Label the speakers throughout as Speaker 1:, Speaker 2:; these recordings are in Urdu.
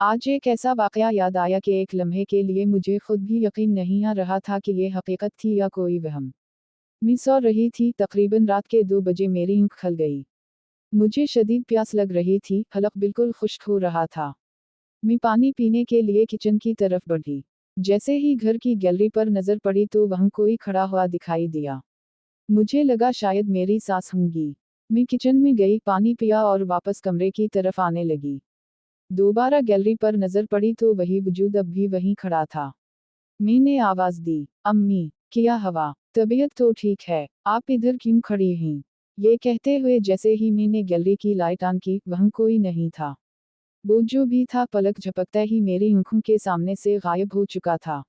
Speaker 1: آج ایک ایسا واقعہ یاد آیا کہ ایک لمحے کے لیے مجھے خود بھی یقین نہیں آ رہا تھا کہ یہ حقیقت تھی یا کوئی وہم۔ میں سو رہی تھی، تقریباً رات کے 2 بجے میری آنکھ کھل گئی۔ مجھے شدید پیاس لگ رہی تھی، حلق بالکل خشک ہو رہا تھا۔ میں پانی پینے کے لیے کچن کی طرف بڑھی۔ جیسے ہی گھر کی گیلری پر نظر پڑی تو وہاں کوئی کھڑا ہوا دکھائی دیا۔ مجھے لگا شاید میری ساس ہوں گی۔ میں کچن میں گئی، پانی پیا اور واپس کمرے کی طرف آنے لگی۔ دوبارہ گیلری پر نظر پڑی تو وہی وجود اب بھی وہیں کھڑا تھا۔ میں نے آواز دی، امی، کیا ہوا؟ طبیعت تو ٹھیک ہے، آپ ادھر کیوں کھڑی ہیں؟ یہ کہتے ہوئے جیسے ہی میں نے گیلری کی لائٹ آن کی، وہاں کوئی نہیں تھا۔ وہ جو بھی تھا پلک جھپکتا ہی میری آنکھوں کے سامنے سے غائب ہو چکا تھا۔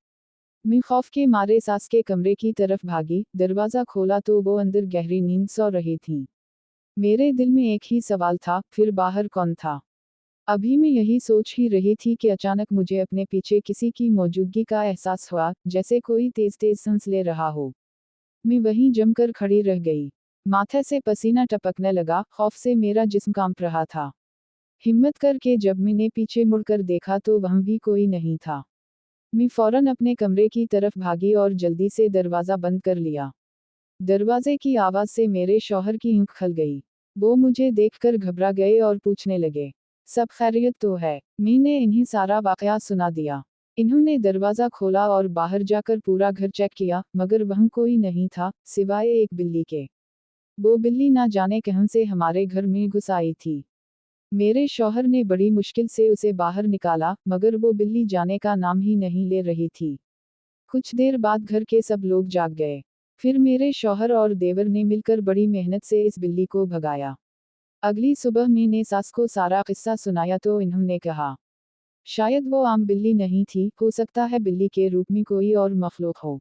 Speaker 1: میں خوف کے مارے ساس کے کمرے کی طرف بھاگی، دروازہ کھولا تو وہ اندر گہری نیند سو رہی تھیں۔ میرے دل میں ایک ہی سوال تھا، پھر باہر کون تھا؟ ابھی میں یہی سوچ ہی رہی تھی کہ اچانک مجھے اپنے پیچھے کسی کی موجودگی کا احساس ہوا، جیسے کوئی تیز تیز سانس لے رہا ہو۔ میں وہیں جم کر کھڑی رہ گئی۔ ماتھے سے پسینہ ٹپکنے لگا، خوف سے میرا جسم کانپ رہا تھا۔ ہمت کر کے جب میں نے پیچھے مڑ کر دیکھا تو وہاں بھی کوئی نہیں تھا۔ میں فوراً اپنے کمرے کی طرف بھاگی اور جلدی سے دروازہ بند کر لیا۔ دروازے کی آواز سے میرے شوہر کی آنکھ کھل گئی۔ وہ مجھے دیکھ کر گھبرا گئے اور پوچھنے لگے، سب خیریت تو ہے؟ میں نے انہیں سارا واقعہ سنا دیا۔ انہوں نے دروازہ کھولا اور باہر جا کر پورا گھر چیک کیا، مگر وہاں کوئی نہیں تھا، سوائے ایک بلی کے۔ وہ بلی نہ جانے کہاں سے ہمارے گھر میں گھس آئی تھی۔ میرے شوہر نے بڑی مشکل سے اسے باہر نکالا، مگر وہ بلی جانے کا نام ہی نہیں لے رہی تھی۔ کچھ دیر بعد گھر کے سب لوگ جاگ گئے۔ پھر میرے شوہر اور دیور نے مل کر بڑی محنت سے اس بلی کو بھگایا۔ اگلی صبح میں نے ساس کو سارا قصہ سنایا تو انہوں نے کہا، شاید وہ عام بلی نہیں تھی، ہو سکتا ہے بلی کے روپ میں کوئی اور مخلوق ہو۔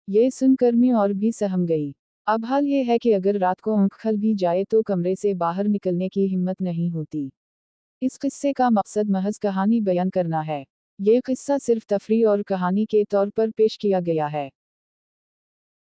Speaker 1: یہ سن کر میں اور بھی سہم گئی۔ اب حال یہ ہے کہ اگر رات کو آنکھ کھل بھی جائے تو کمرے سے باہر نکلنے کی ہمت نہیں ہوتی۔ اس قصے کا مقصد محض کہانی بیان کرنا ہے۔ یہ قصہ صرف تفریح اور کہانی کے طور پر پیش کیا گیا ہے۔